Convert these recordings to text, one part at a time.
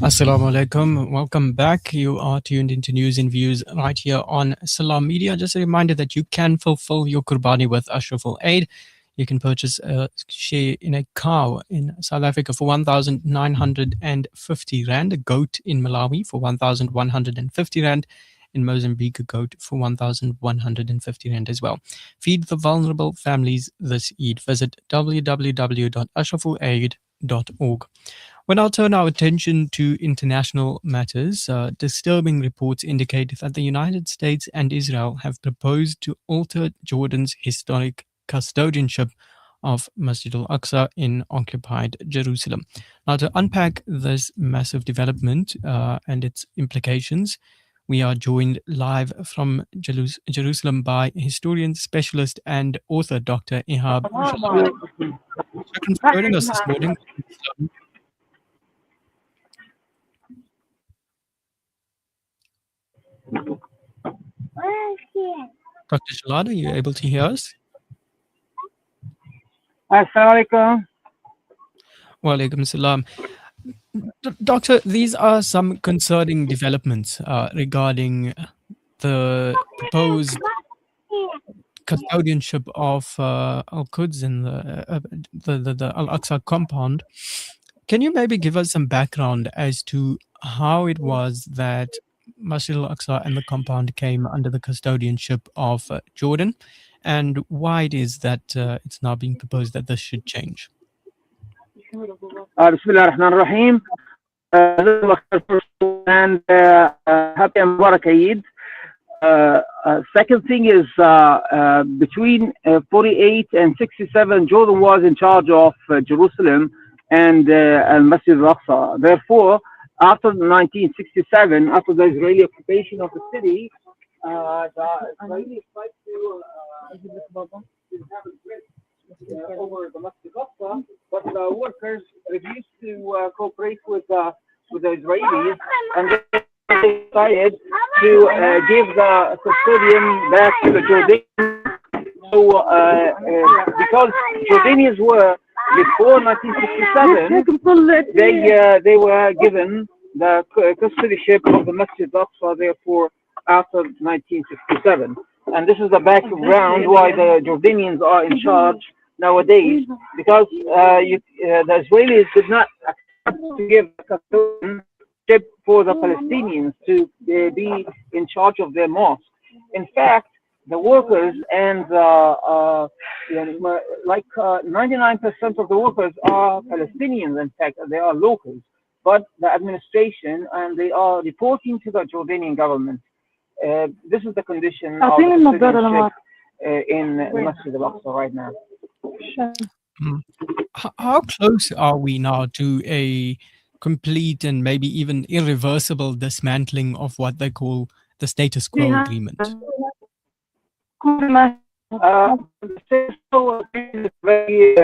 Assalamu alaikum. Welcome back. You are tuned into News and Views right here on Salam Media. Just a reminder that you can fulfill your Qurbani with Ashraful Aid. You can purchase a share in a cow in South Africa for 1,950 Rand, a goat in Malawi for 1,150 Rand, in Mozambique, a goat for 1,150 Rand as well. Feed the vulnerable families this Eid. Visit www.ashrafulaid.org. We'll now turn our attention to international matters. Disturbing reports indicate that the United States and Israel have proposed to alter Jordan's historic custodianship of Masjid Al-Aqsa in occupied Jerusalem. Now, to unpack this massive development and its implications, we are joined live from Jerusalem by historian, specialist, and author Dr. Ehab Jallad. Thank you for joining us this morning. Dr. Jallad, are you able to hear us? Assalamu alaikum. Wa alaikum salam. Doctor, these are some concerning developments regarding the proposed custodianship of Al-Quds in the Al-Aqsa compound. Can you maybe give us some background as to how it was that Masjid Al-Aqsa and the compound came under the custodianship of Jordan, and why it is that it's now being proposed that this should change? Bismillah ar-Rahman ar-Rahim. And happy and Mubarak Eid. Second thing is between 48 and 67, Jordan was in charge of Jerusalem and Masjid Al-Aqsa. Therefore, after 1967, after the Israeli occupation of the city, the Israelis tried to have a grip over the Masjid Al-Aqsa, but the workers refused to cooperate with the Israelis, and they decided to give the custodian back to the Jordanians. So, because Jordanians were before 1967, they were given the custodianship of the Masjid Al-Aqsa, therefore, after 1967. And this is the background why the Jordanians are in charge nowadays, because the Israelis did not accept to give custodianship for the Palestinians to be in charge of their mosque. In fact, the workers and like 99% of the workers are Palestinians. In fact, they are locals, but the administration and they are reporting to the Jordanian government. This is the condition of citizenship in Masjid Al-Aqsa right now. How close are we now to a complete and maybe even irreversible dismantling of what they call the status quo agreement? The status quo is very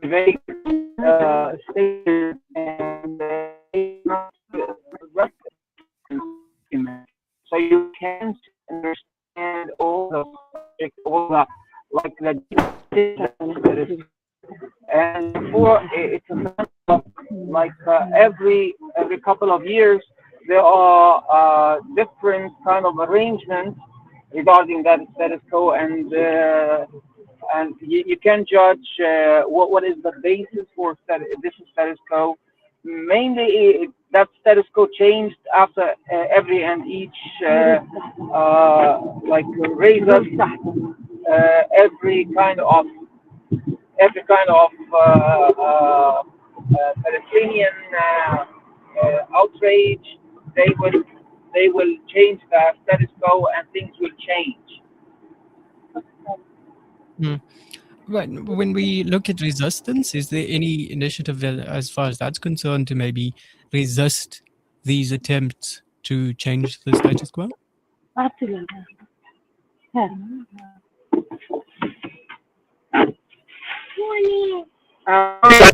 vague statement, and so you can't understand all the like the and for it's a matter of like every couple of years there are different kind of arrangements regarding that status quo, and you can judge what is the basis for this status quo. Mainly, that status quo changed after every and each like raise up every kind of Palestinian outrage. They will change the status quo and things will change. Right. When we look at resistance, is there any initiative that, as far as that's concerned, to maybe resist these attempts to change the status quo? I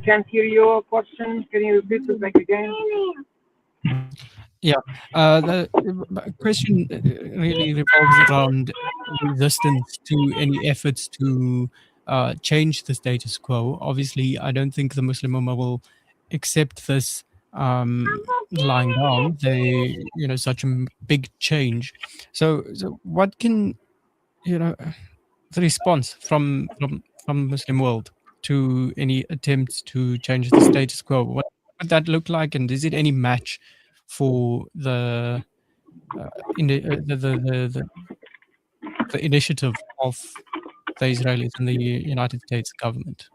can't hear your question. Can you repeat it back again? Yeah, the question really revolves around resistance to any efforts to change the status quo. Obviously, I don't think the Muslim Ummah will accept this lying down, such a big change. So what can, the response from Muslim world to any attempts to change the status quo? What would that look like, and is it any match for the initiative of the Israelis and the United States government?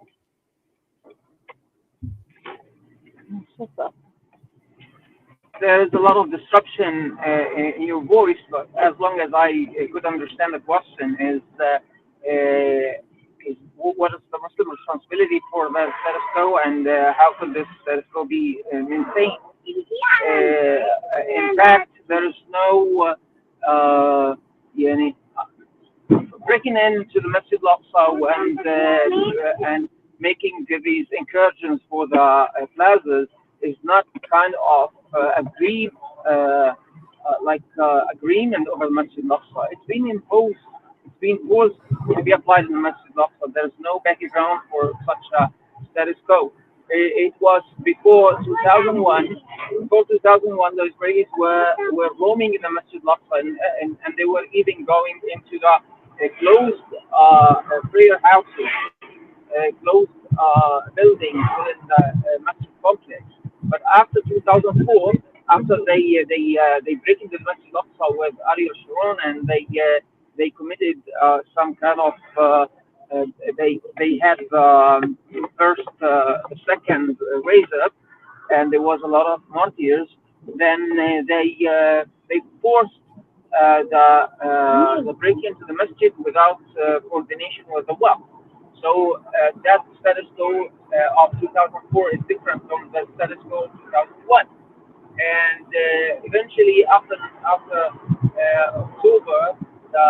There is a lot of disruption in your voice, but as long as I could understand the question, is what is the Muslim responsibility for the status quo, and how could this status quo be maintained? In fact, there is no يعني, breaking into the Masjid Al-Aqsa and making these incursions for the plazas is not kind of agreed agreement over the Masjid Al-Aqsa. It's been imposed. It's been forced to be applied in the Masjid Al-Aqsa. There's no background for such a status quo. It was before 2001. Before 2001, the Israelis were roaming in the Masjid Al-Aqsa, and they were even going into the closed prayer houses, closed buildings within the Masjid complex. But after 2004, after they break into the Masjid Al-Aqsa with Ariel Sharon, and they committed some kind of they had first second raise up, and there was a lot of martyrs. Then they forced the break into the masjid without coordination with the waqf. So that status quo of 2004 is different from the status quo of 2001. And eventually, after October, the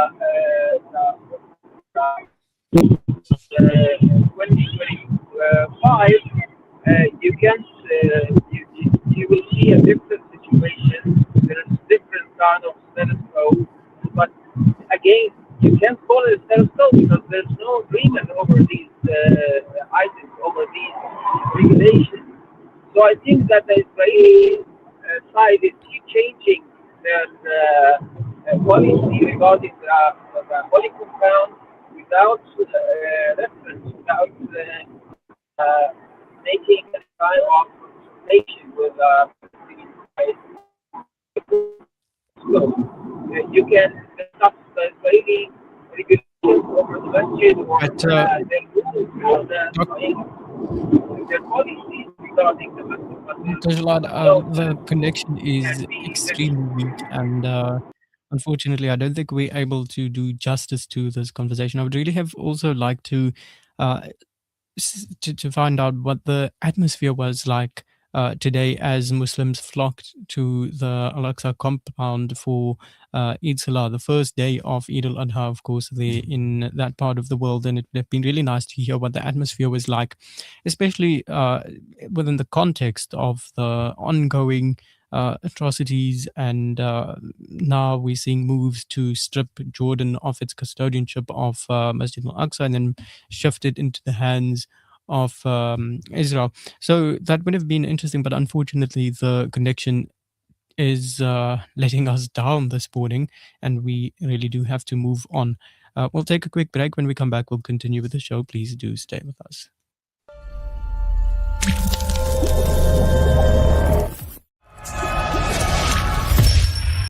2025, you can you will see a different situation. There is different kind of status quo, but again, you can't call it a status quo because there's no agreement over these items, over these regulations. So I think that the Israeli side is keep changing their policy regarding the holy compound without reference, without making a kind of consultation with so you can discuss the Israeli regulations over the masjid or their policies regarding the masjid. Dr. Jallad, the connection is extremely weak, and unfortunately, I don't think we're able to do justice to this conversation. I would really have also liked uh, to find out what the atmosphere was like today as Muslims flocked to the Al-Aqsa compound for Eid Salah, the first day of Eid al-Adha, of course, in that part of the world. And it would have been really nice to hear what the atmosphere was like, especially within the context of the ongoing atrocities. And now we're seeing moves to strip Jordan of its custodianship of Masjid Al-Aqsa and then shift it into the hands of Israel. So that would have been interesting, but unfortunately the connection is letting us down this morning, and we really do have to move on. We'll take a quick break. When we come back, we'll continue with the show. Please do stay with us.